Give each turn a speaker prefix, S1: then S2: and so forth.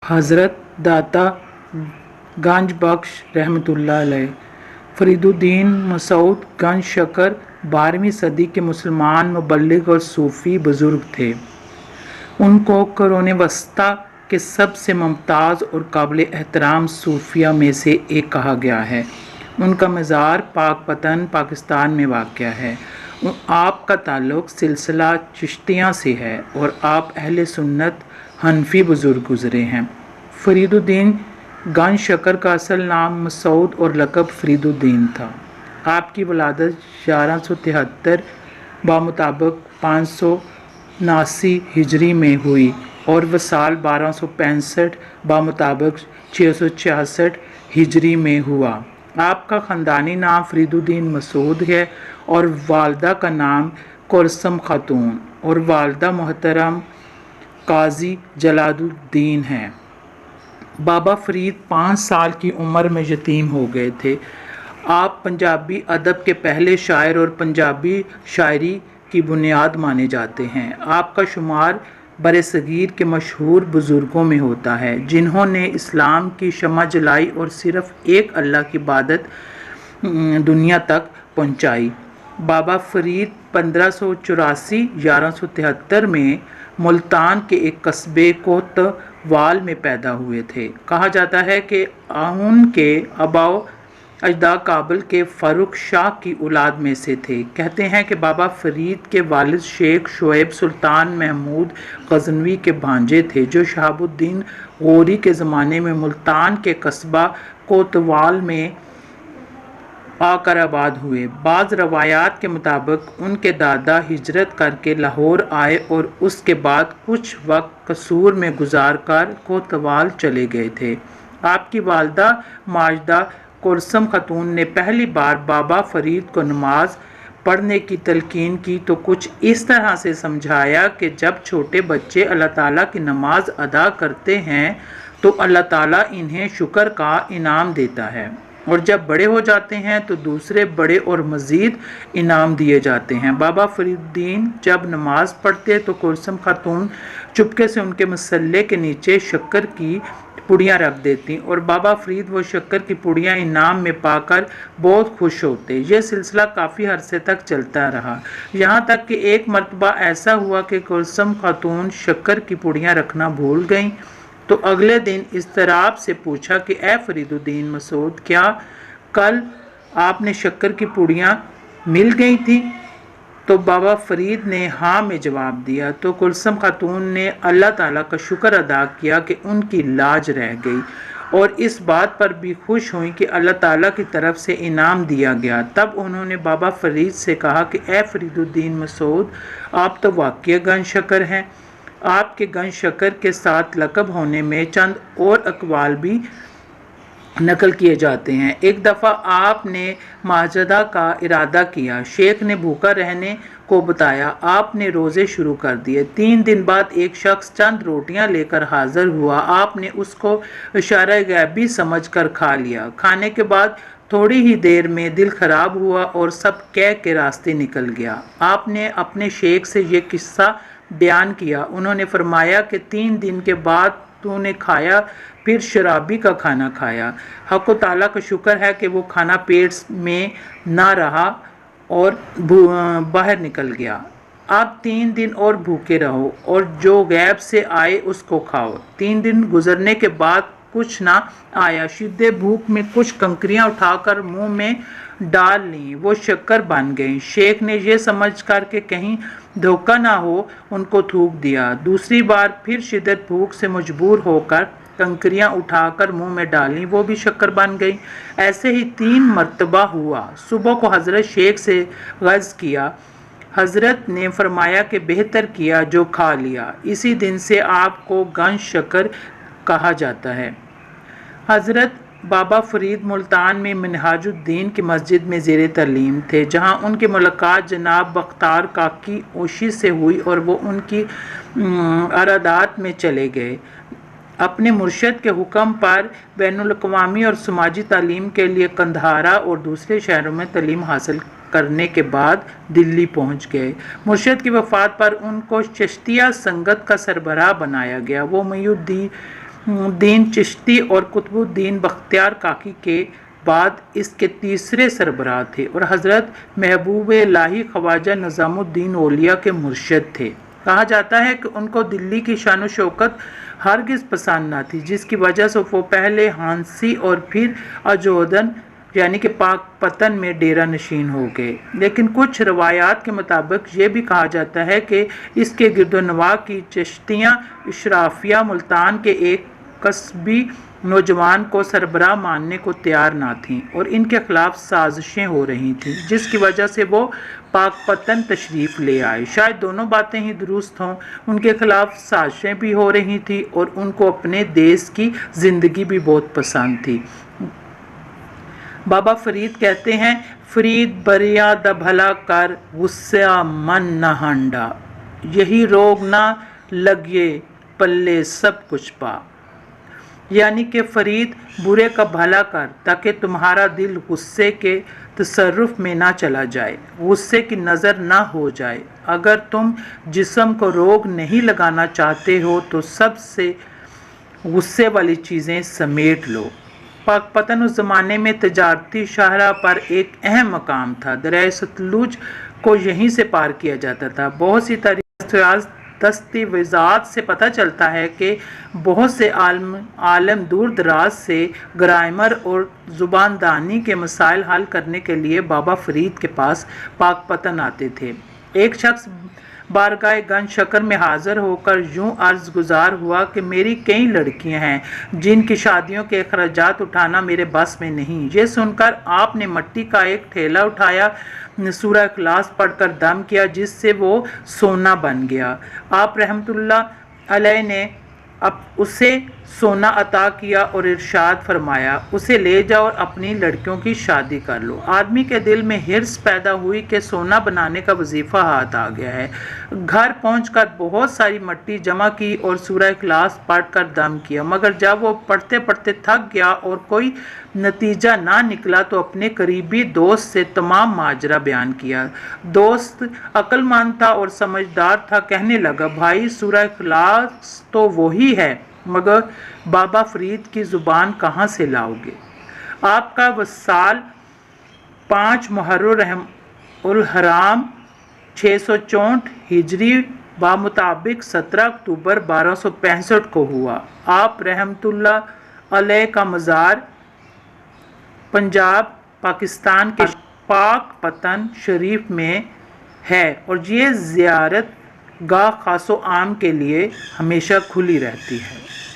S1: حضرت داتا گنج بخش رحمۃ اللہ علیہ فرید الدین مسعود گنج شکر 12ویں صدی کے مسلمان مبلغ اور صوفی بزرگ تھے۔ ان کو قرون وسطیٰ کے سب سے ممتاز اور قابل احترام صوفیہ میں سے ایک کہا گیا ہے۔ ان کا مزار پاک پتن پاکستان میں واقع ہے۔ آپ کا تعلق سلسلہ چشتیہ سے ہے اور آپ اہل سنت حنفی بزرگ گزرے ہیں۔ فرید الدین گنج شکر کا اصل نام مسعود اور لقب فرید الدین تھا۔ آپ کی ولادت 1173 بمطابق 579 ہجری میں ہوئی اور وصال 1265 بمطابق 666 ہجری میں ہوا۔ آپ کا خاندانی نام فرید الدین مسعود ہے اور والدہ کا نام کلثوم خاتون اور والدہ محترم قاضی جلال الدین ہیں۔ بابا فرید 5 سال کی عمر میں یتیم ہو گئے تھے۔ آپ پنجابی ادب کے پہلے شاعر اور پنجابی شاعری کی بنیاد مانے جاتے ہیں۔ آپ کا شمار برصغیر کے مشہور بزرگوں میں ہوتا ہے جنہوں نے اسلام کی شمع جلائی اور صرف ایک اللہ کی عبادت دنیا تک پہنچائی۔ بابا فرید 1584-1173 میں ملتان کے ایک قصبے کوتوال میں پیدا ہوئے تھے۔ کہا جاتا ہے کہ ان کے آباء و اجداد کابل کے فاروق شاہ کی اولاد میں سے تھے۔ کہتے ہیں کہ بابا فرید کے والد شیخ شعیب سلطان محمود غزنوی کے بھانجے تھے جو شہاب الدین غوری کے زمانے میں ملتان کے قصبہ کوتوال میں آ کر آباد ہوئے۔ بعض روایات کے مطابق ان کے دادا ہجرت کر کے لاہور آئے اور اس کے بعد کچھ وقت قصور میں گزار کر کوتوال چلے گئے تھے۔ آپ کی والدہ ماجدہ کلثوم خاتون نے پہلی بار بابا فرید کو نماز پڑھنے کی تلقین کی تو کچھ اس طرح سے سمجھایا کہ جب چھوٹے بچے اللہ تعالیٰ کی نماز ادا کرتے ہیں تو اللہ تعالیٰ انہیں شکر کا انعام دیتا ہے، اور جب بڑے ہو جاتے ہیں تو دوسرے بڑے اور مزید انعام دیے جاتے ہیں۔ بابا فرید الدین جب نماز پڑھتے تو کلثوم خاتون چپکے سے ان کے مصلے کے نیچے شکر کی پڑیاں رکھ دیتی اور بابا فرید وہ شکر کی پڑیاں انعام میں پا کر بہت خوش ہوتے۔ یہ سلسلہ کافی عرصے تک چلتا رہا، یہاں تک کہ ایک مرتبہ ایسا ہوا کہ کلثوم خاتون شکر کی پڑیاں رکھنا بھول گئیں تو اگلے دن اضطراب سے پوچھا کہ اے فرید الدین مسعود، کیا کل آپ نے شکر کی پڑیاں مل گئی تھیں؟ تو بابا فرید نے ہاں میں جواب دیا تو کلثوم خاتون نے اللہ تعالیٰ کا شکر ادا کیا کہ ان کی لاج رہ گئی اور اس بات پر بھی خوش ہوئیں کہ اللہ تعالیٰ کی طرف سے انعام دیا گیا۔ تب انہوں نے بابا فرید سے کہا کہ اے فرید الدین مسعود، آپ تو واقعی گنج شکر ہیں۔ آپ کے گنج شکر کے ساتھ لقب ہونے میں چند اور اقوال بھی نقل کیے جاتے ہیں۔ ایک دفعہ آپ نے ماجدہ کا ارادہ کیا، شیخ نے بھوکا رہنے کو بتایا، آپ نے روزے شروع کر دیے۔ 3 دن بعد ایک شخص چند روٹیاں لے کر حاضر ہوا، آپ نے اس کو اشارہ غیبی سمجھ کر کھا لیا۔ کھانے کے بعد تھوڑی ہی دیر میں دل خراب ہوا اور سب کہہ کے راستے نکل گیا۔ آپ نے اپنے شیخ سے یہ قصہ بیان کیا، انہوں نے فرمایا کہ 3 دن کے بعد تو نے کھایا، پھر شرابی کا کھانا کھایا۔ حق و تعالیٰ کا شکر ہے کہ وہ کھانا پیٹ میں نہ رہا اور باہر نکل گیا۔ اب 3 دن اور بھوکے رہو اور جو غیب سے آئے اس کو کھاؤ۔ 3 دن گزرنے کے بعد کچھ نہ آیا، شدت بھوک میں کچھ کنکریاں اٹھا کر منہ میں ڈال لیں، وہ شکر بن گئیں۔ شیخ نے یہ سمجھ کر کہ کہیں دھوکہ نہ ہو ان کو تھوک دیا۔ دوسری بار پھر شدت بھوک سے مجبور ہو کر کنکریاں اٹھا کر منہ میں ڈالیں، وہ بھی شکر بن گئی۔ ایسے ہی 3 مرتبہ ہوا۔ صبح کو حضرت شیخ سے عرض کیا، حضرت نے فرمایا کہ بہتر کیا جو کھا لیا۔ اسی دن سے آپ کو گنج شکر کہا جاتا ہے۔ حضرت بابا فرید ملتان میں منہاج الدین کی مسجد میں زیر تعلیم تھے، جہاں ان کی ملاقات جناب بختیار کاکی اوشی سے ہوئی اور وہ ان کی عرادات میں چلے گئے۔ اپنے مرشد کے حکم پر بین الاقوامی اور سماجی تعلیم کے لیے قندھارا اور دوسرے شہروں میں تعلیم حاصل کرنے کے بعد دلی پہنچ گئے۔ مرشد کی وفات پر ان کو چشتیہ سنگت کا سربراہ بنایا گیا۔ وہ الدین چشتی اور قطب الدین بختیار کاکی کے بعد اس کے تیسرے سربراہ تھے اور حضرت محبوب الہی خواجہ نظام الدین اولیاء کے مرشد تھے۔ کہا جاتا ہے کہ ان کو دلی کی شان و شوکت ہرگز پسند نہ تھی، جس کی وجہ سے وہ پہلے ہانسی اور پھر اجودن یعنی کہ پاک پتن میں ڈیرہ نشین ہو گئے۔ لیکن کچھ روایات کے مطابق یہ بھی کہا جاتا ہے کہ اس کے گرد و نواح کی چشتیہ اشرافیہ ملتان کے ایک قصبی نوجوان کو سربراہ ماننے کو تیار نہ تھیں اور ان کے خلاف سازشیں ہو رہی تھیں، جس کی وجہ سے وہ پاک پتن تشریف لے آئے۔ شاید دونوں باتیں ہی درست ہوں، ان کے خلاف سازشیں بھی ہو رہی تھیں اور ان کو اپنے دیس کی زندگی بھی بہت پسند تھی۔ بابا فرید کہتے ہیں، فرید بریا دا بھلا کر غصہ من نہ ہنڈا، یہی روگ نہ لگے پلے سب کچھ پا۔ یعنی کہ فرید برے کا بھلا کر تاکہ تمہارا دل غصے کے تصرف میں نہ چلا جائے، غصے کی نظر نہ ہو جائے۔ اگر تم جسم کو روگ نہیں لگانا چاہتے ہو تو سب سے غصے والی چیزیں سمیٹ لو۔ پاک پتن اس زمانے میں تجارتی شاہراہ پر ایک اہم مقام تھا۔ دریائے ستلج کو یہیں سے پار کیا جاتا تھا۔ بہت سی دستاویزات سے پتہ چلتا ہے کہ بہت سے عالم دور دراز سے گرامر اور زبان دانی کے مسائل حل کرنے کے لیے بابا فرید کے پاس پاک پتن آتے تھے۔ ایک شخص بارگاہ گنج شکر میں حاضر ہو کر یوں عرض گزار ہوا کہ میری کئی لڑکیاں ہیں جن کی شادیوں کے اخراجات اٹھانا میرے بس میں نہیں۔ یہ سن کر آپ نے مٹی کا ایک ٹھیلا اٹھایا، سورہ اخلاص پڑھ کر دم کیا، جس سے وہ سونا بن گیا۔ آپ رحمت اللہ علیہ نے اسے سونا عطا کیا اور ارشاد فرمایا، اسے لے جاؤ اور اپنی لڑکیوں کی شادی کر لو۔ آدمی کے دل میں حرص پیدا ہوئی کہ سونا بنانے کا وظیفہ ہاتھ آ گیا ہے۔ گھر پہنچ کر بہت ساری مٹی جمع کی اور سورہ اخلاص پڑھ کر دم کیا، مگر جب وہ پڑھتے پڑھتے تھک گیا اور کوئی نتیجہ نہ نکلا تو اپنے قریبی دوست سے تمام ماجرا بیان کیا۔ دوست عقل مند تھا اور سمجھدار تھا، کہنے لگا، بھائی سورہ اخلاص تو وہی ہے، مگر بابا فرید کی زبان کہاں سے لاؤ گے؟ آپ کا وصال 5 محرم الحرام 664 ہجری بمطابق 17 اکتوبر 1265 کو ہوا۔ آپ رحمت اللہ علیہ کا مزار پنجاب پاکستان کے پاک پتن شریف میں ہے اور یہ زیارت گاہ خاص و عام کے لیے ہمیشہ کھلی رہتی ہے۔